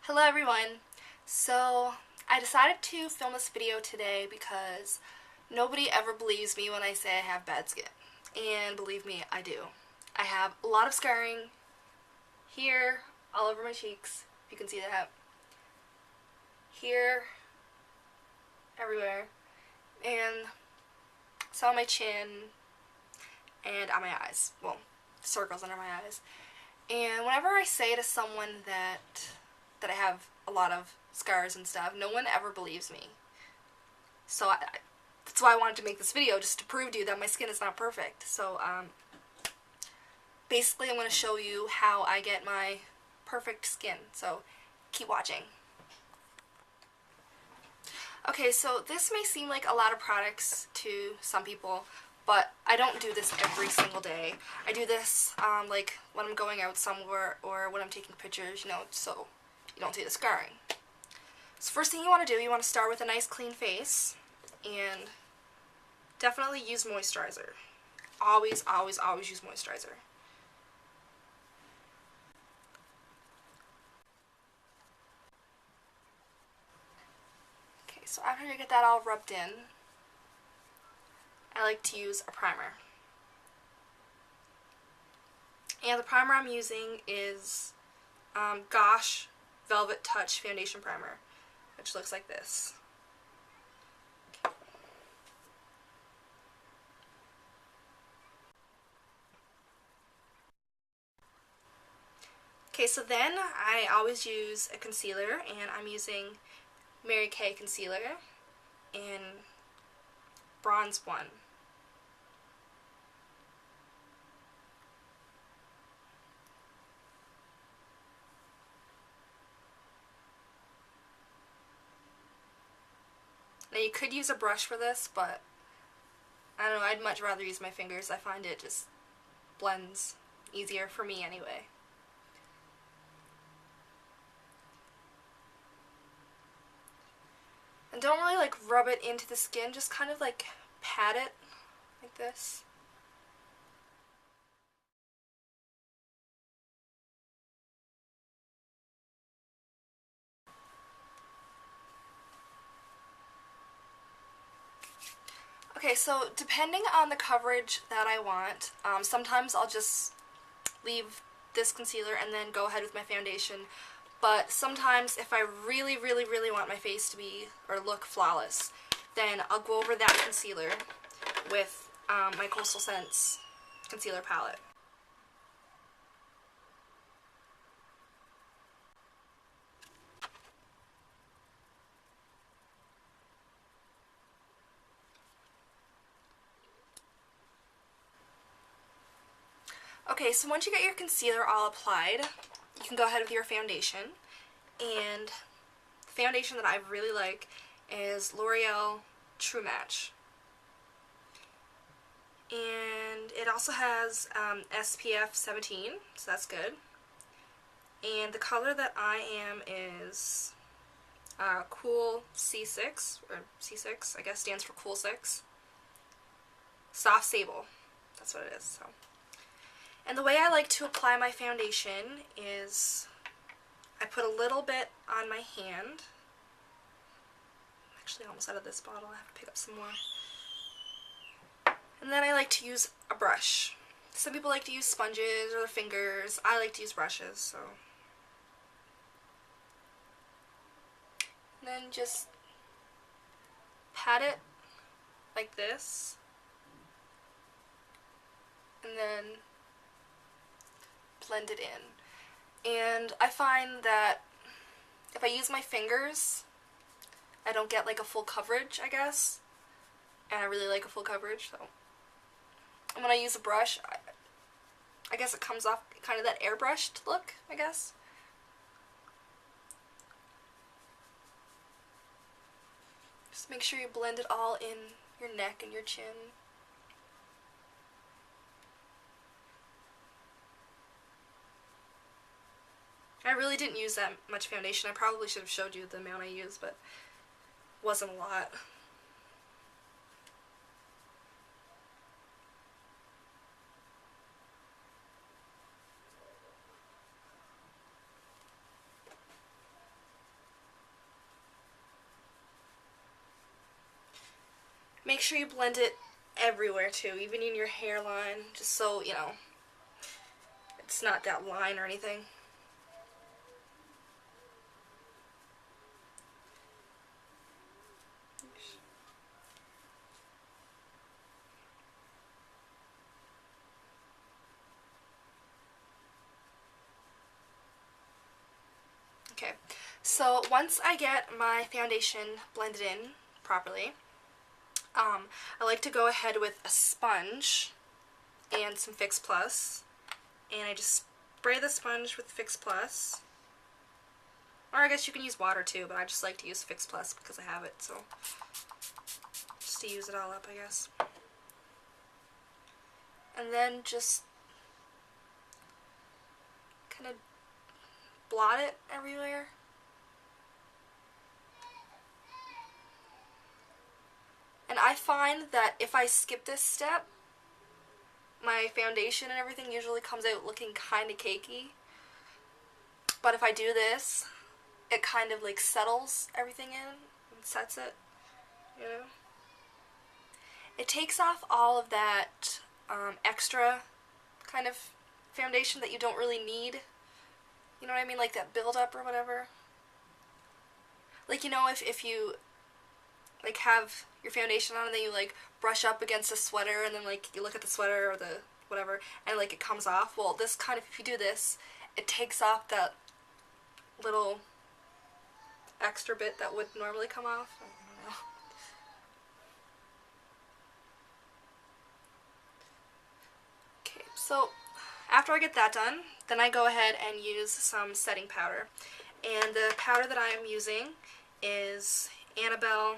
Hello everyone! So I decided to film this video today because nobody ever believes me when I say I have bad skin. And believe me, I do. I have a lot of scarring here, all over my cheeks, if you can see that. Here, everywhere, and some on my chin, and on my eyes. Well, circles under my eyes. And whenever I say to someone that I have a lot of scars and stuff, no one ever believes me. So that's why I wanted to make this video, just to prove to you that my skin is not perfect. So basically I'm going to show you how I get my perfect skin. So keep watching. Okay, so this may seem like a lot of products to some people, but I don't do this every single day. I do this like when I'm going out somewhere or when I'm taking pictures, so you don't see the scarring. So first thing you want to do, you want to start with a nice clean face, and definitely use moisturizer. Always, always, always use moisturizer. Okay, so after you get that all rubbed in, I like to use a primer. And the primer I'm using is Gosh Velvet Touch Foundation Primer, which looks like this. Okay, so then I always use a concealer, and I'm using Mary Kay concealer in Bronze 1. Now you could use a brush for this, but I don't know, I'd much rather use my fingers. I find it just blends easier for me anyway. And don't really like rub it into the skin, just kind of like pat it like this. Okay, so depending on the coverage that I want, sometimes I'll just leave this concealer and then go ahead with my foundation. But sometimes if I really, really, really want my face to be, or look flawless, then I'll go over that concealer with my Coastal Scents concealer palette. Okay, so once you get your concealer all applied, you can go ahead with your foundation. And the foundation that I really like is L'Oreal True Match. And it also has SPF 17, so that's good. And the color that I am is Cool C6, or C6, I guess stands for Cool 6. Soft Sable, that's what it is. So, and the way I like to apply my foundation is I put a little bit on my hand. I'm actually almost out of this bottle, I have to pick up some more. And then I like to use a brush. Some people like to use sponges or their fingers. I like to use brushes, so. And then just pat it like this. And then blend it in. And I find that if I use my fingers, I don't get like a full coverage, I guess. And I really like a full coverage, so. And when I use a brush, I guess it comes off kind of that airbrushed look, I guess. Just make sure you blend it all in your neck and your chin. I really didn't use that much foundation. I probably should have showed you the amount I used, but it wasn't a lot. Make sure you blend it everywhere too, even in your hairline, just so, you know, it's not that line or anything. Okay, so once I get my foundation blended in properly, I like to go ahead with a sponge and some Fix Plus, and I just spray the sponge with Fix Plus, or I guess you can use water too, but I just like to use Fix Plus because I have it, so just to use it all up, I guess. And then just kind of blot it everywhere. And I find that if I skip this step, my foundation and everything usually comes out looking kind of cakey. But if I do this, it kind of like settles everything in and sets it, you know. It takes off all of that extra kind of foundation that you don't really need. You know what I mean? Like that buildup or whatever. Like, you know, if you like have your foundation on and then you like brush up against a sweater and then like you look at the sweater or the whatever and like it comes off. Well, this kind of, if you do this, it takes off that little extra bit that would normally come off. I don't know. Okay, so after I get that done, then I go ahead and use some setting powder. And the powder that I am using is Annabelle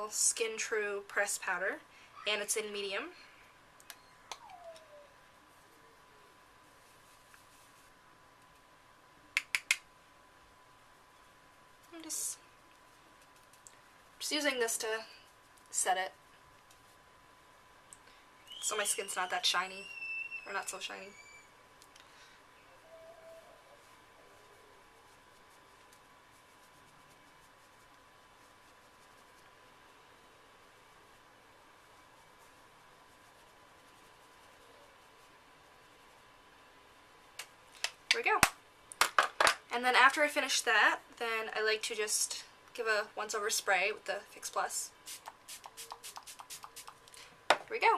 Skin True Pressed Powder, and it's in medium. I'm just using this to set it, so my skin's not that shiny, or not so shiny. There we go. And then after I finish that, then I like to just give a once-over spray with the Fix Plus. There we go.